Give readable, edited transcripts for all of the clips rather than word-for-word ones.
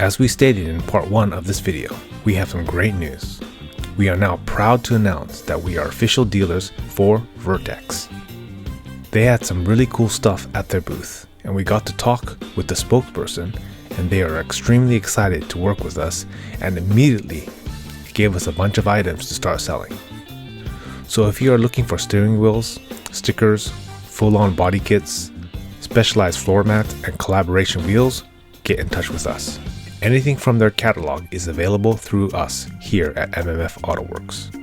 As we stated in part 1 of this video, we have some great news. We are now proud to announce that we are official dealers for Vertex. They had some really cool stuff at their booth, and we got to talk with the spokesperson, and they are extremely excited to work with us and immediately gave us a bunch of items to start selling. So if you are looking for steering wheels, stickers, full-on body kits, specialized floor mats, and collaboration wheels, get in touch with us. Anything from their catalog is available through us here at MMF AutoworX.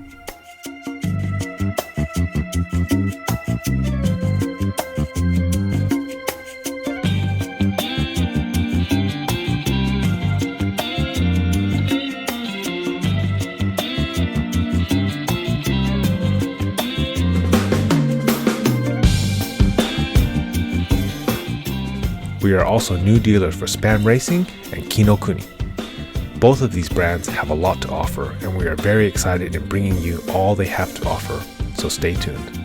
We are also new dealers for Span Racing and Kinokuni. Both of these brands have a lot to offer, and we are very excited in bringing you all they have to offer, so stay tuned.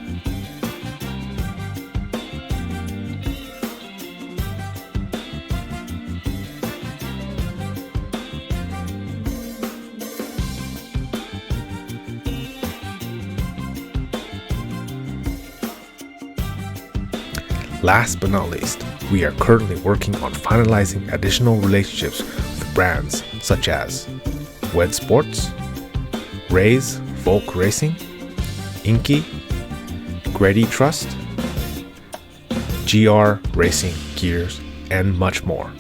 Last but not least, we are currently working on finalizing additional relationships with brands such as Weds Sports, VOLK Racing, Enki, Greddy Trust, GR Racing Gears, and much more.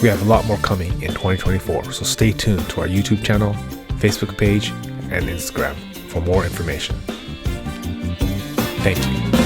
We have a lot more coming in 2024, so stay tuned to our YouTube channel, Facebook page, and Instagram for more information. Thank you.